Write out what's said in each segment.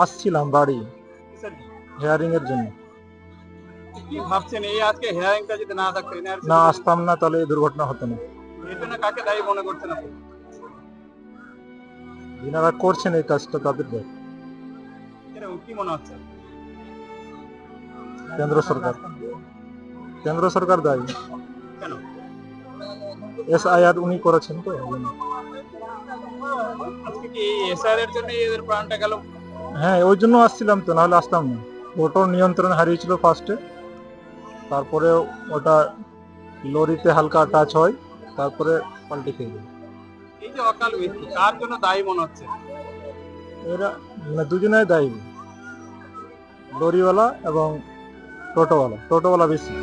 আসছিলাম বাড়ি কিসের জন্য? হেয়ারিং এর জন্য। কি ভাবছেন এই আজকে হেয়ারিংটা যদি না থাকতো এনআরসি না আসতাম না তাহলে এই দুর্ঘটনা হতো না। এর জন্য কাকে দায়ী মনে করছেন আপনি? যিনারা করছেন এই কাজটা তাদের দায়। এরকম কি মনে হচ্ছে? কেন্দ্র সরকার দায়ী। কেন? SIR উনি করেছেন তো এই জন্য। আজকে কি এই এসআর এর জন্য এদের প্রাণটা গেল? হ্যাঁ ওই জন্য আসছিলাম তো, নাহলে আসতাম না। টোটোর নিয়ন্ত্রণ হারিয়েছিল ফার্স্টে, তারপরে ওটা লরিতে হালকা টাচ হয়, তারপরে পাল্টে খেয়ে যায়। এই যে অকাল মৃত্যু কার জন্য দায়ী মনে হচ্ছে? এরা মানে দুজনেই দায়ী, লরিওয়ালা এবং টোটোওয়ালা বেশি।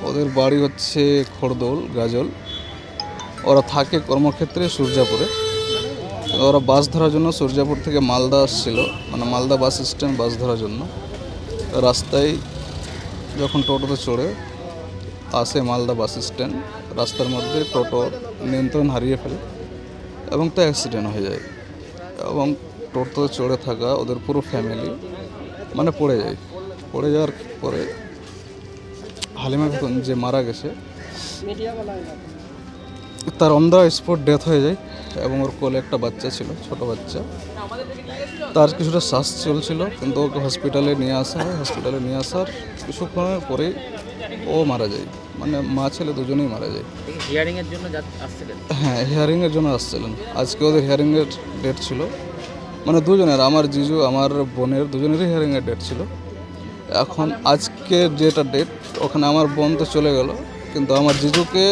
ওদের বাড়ি হচ্ছে খড়দোল গাজল। ওরা থাকে কর্মক্ষেত্রে সূর্যাপুরে। ওরা বাস ধরার জন্য সূর্যাপুর থেকে মালদা আসছিল, মানে মালদা বাস স্ট্যান্ড বাস ধরার জন্য। রাস্তায় যখন টোটোতে চড়ে আসে মালদা বাস স্ট্যান্ড, রাস্তার মধ্যে টোটো নিয়ন্ত্রণ হারিয়ে ফেলে এবং তো অ্যাক্সিডেন্ট হয়ে যায়। এবং টোটোতে চড়ে থাকা ওদের পুরো ফ্যামিলি মানে পড়ে যায়। পড়ে যাওয়ার পরে হালিমা খাতুন যে মারা গেছে তার অন দ্য স্পট ডেথ হয়ে যায় এবং ওর কোলে একটা বাচ্চা ছিল, ছোট বাচ্চা। তার কিছুটা শ্বাস চলছিল, কিন্তু ওকে হসপিটালে নিয়ে আসা হয়। হসপিটালে নিয়ে আসার কিছুক্ষণের পরেই ও মারা যায়, মানে মা ছেলে দুজনেই মারা যায়। হিয়ারিংয়ের জন্য আসছিলেন? হ্যাঁ, হিয়ারিংয়ের জন্য আসছিলেন। আজকে ওদের হিয়ারিংয়ের ডেট ছিল, মানে দুজনের, আমার জিজু আমার বোনের দুজনেরই হিয়ারিংয়ের ডেট ছিল। এখন আজকে যেটা ডেট, ওখানে আমার বোন তো চলে গেল, কিন্তু আমার জিজুকে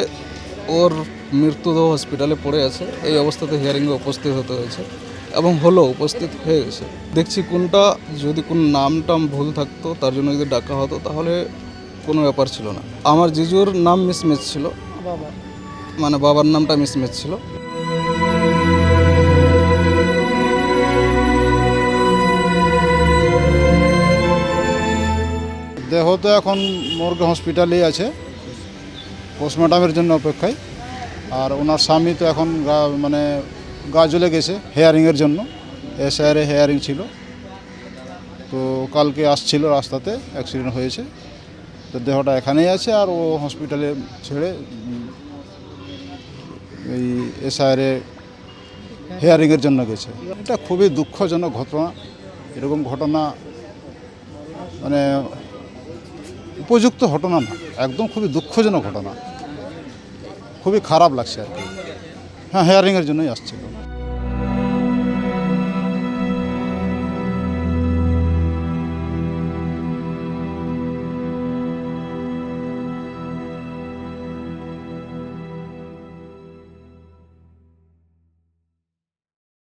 ওর মৃত্যুদেহ হসপিটালে পড়ে আছে। এই অবস্থাতে হিয়ারিংয়ে উপস্থিত হতে হয়েছে এবং উপস্থিত হয়ে গেছে। দেখছি কোনটা যদি কোন নাম ভুল থাকতো, তার জন্য যদি ডাকা হতো তাহলে কোনো ব্যাপার ছিল না। আমার জিজুর নাম মিসম্যাচ ছিল, মানে বাবার নামটা মিসম্যাচ ছিল। দেহ তো এখন মর্গে হসপিটালেই আছে, পোস্টমর্টমের জন্য অপেক্ষায়। আর ওনার স্বামী তো এখন মানে গাজলে গেছে হেয়ারিংয়ের জন্য। এসআইআরে হেয়ারিং ছিল, তো কালকে আসছিল, রাস্তাতে অ্যাক্সিডেন্ট হয়েছে। তো দেহটা এখানেই আছে, আর ও হসপিটালে ছেড়ে এই এসআইআরে হেয়ারিংয়ের জন্য গেছে। এটা খুবই দুঃখজনক ঘটনা। এরকম ঘটনা মানে উপযুক্ত ঘটনা না, একদম খুবই দুঃখজনক ঘটনা, খুবই খারাপ লাগছে আর কি। হ্যাঁ, হেয়ারিংয়ের জন্যই আসছিল।